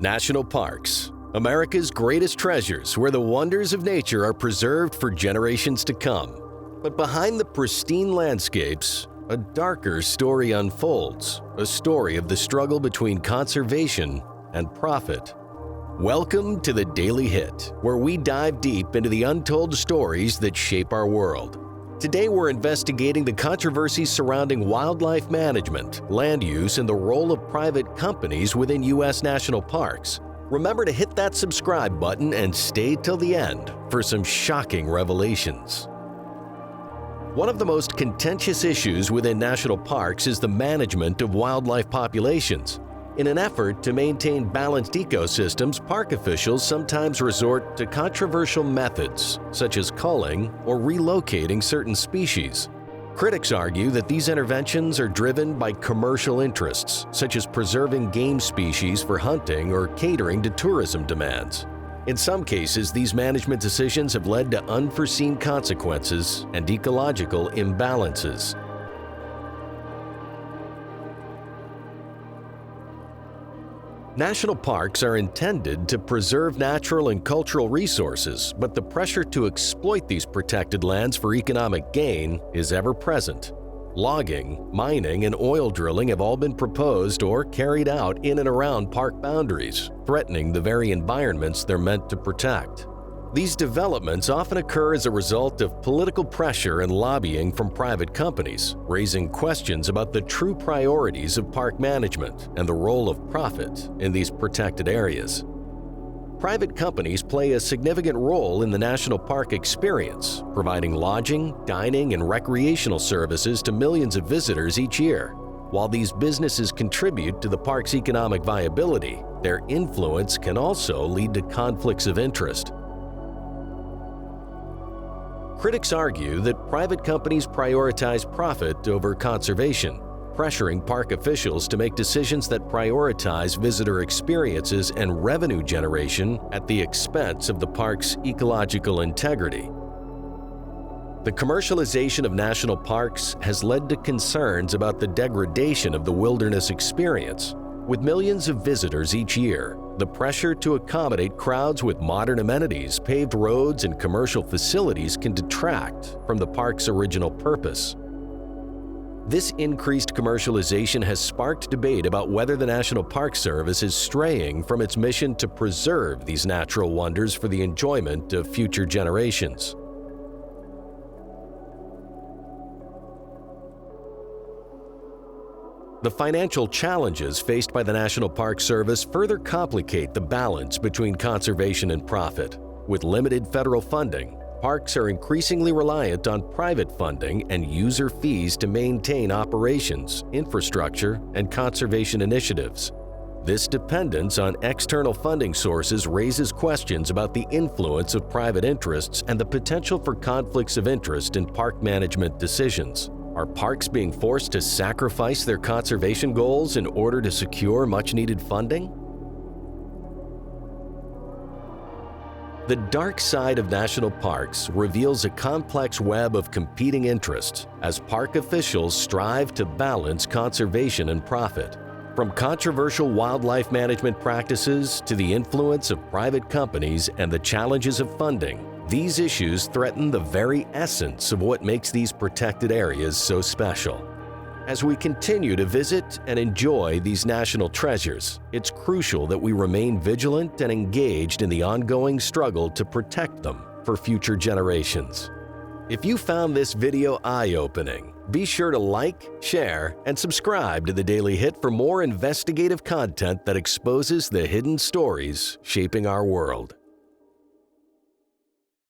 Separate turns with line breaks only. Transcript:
National parks, America's greatest treasures where the wonders of nature are preserved for generations to come. But behind the pristine landscapes, a darker story unfolds, a story of the struggle between conservation and profit. Welcome to the Daily Hit, where we dive deep into the untold stories that shape our world. Today we're investigating the controversies surrounding wildlife management, land use, and the role of private companies within U.S. national parks. Remember to hit that subscribe button and stay till the end for some shocking revelations. One of the most contentious issues within national parks is the management of wildlife populations. In an effort to maintain balanced ecosystems, park officials sometimes resort to controversial methods, such as culling or relocating certain species. Critics argue that these interventions are driven by commercial interests, such as preserving game species for hunting or catering to tourism demands. In some cases, these management decisions have led to unforeseen consequences and ecological imbalances. National parks are intended to preserve natural and cultural resources, but the pressure to exploit these protected lands for economic gain is ever present. Logging, mining, and oil drilling have all been proposed or carried out in and around park boundaries, threatening the very environments they're meant to protect. These developments often occur as a result of political pressure and lobbying from private companies, raising questions about the true priorities of park management and the role of profit in these protected areas. Private companies play a significant role in the national park experience, providing lodging, dining, and recreational services to millions of visitors each year. While these businesses contribute to the park's economic viability, their influence can also lead to conflicts of interest. Critics argue that private companies prioritize profit over conservation, pressuring park officials to make decisions that prioritize visitor experiences and revenue generation at the expense of the park's ecological integrity. The commercialization of national parks has led to concerns about the degradation of the wilderness experience. With millions of visitors each year, the pressure to accommodate crowds with modern amenities, paved roads, and commercial facilities can detract from the park's original purpose. This increased commercialization has sparked debate about whether the National Park Service is straying from its mission to preserve these natural wonders for the enjoyment of future generations. The financial challenges faced by the National Park Service further complicate the balance between conservation and profit. With limited federal funding, parks are increasingly reliant on private funding and user fees to maintain operations, infrastructure, and conservation initiatives. This dependence on external funding sources raises questions about the influence of private interests and the potential for conflicts of interest in park management decisions. Are parks being forced to sacrifice their conservation goals in order to secure much-needed funding? The dark side of national parks reveals a complex web of competing interests as park officials strive to balance conservation and profit. From controversial wildlife management practices to the influence of private companies and the challenges of funding, these issues threaten the very essence of what makes these protected areas so special. As we continue to visit and enjoy these national treasures, it's crucial that we remain vigilant and engaged in the ongoing struggle to protect them for future generations. If you found this video eye-opening, be sure to like, share, and subscribe to The Daily Hit for more investigative content that exposes the hidden stories shaping our world.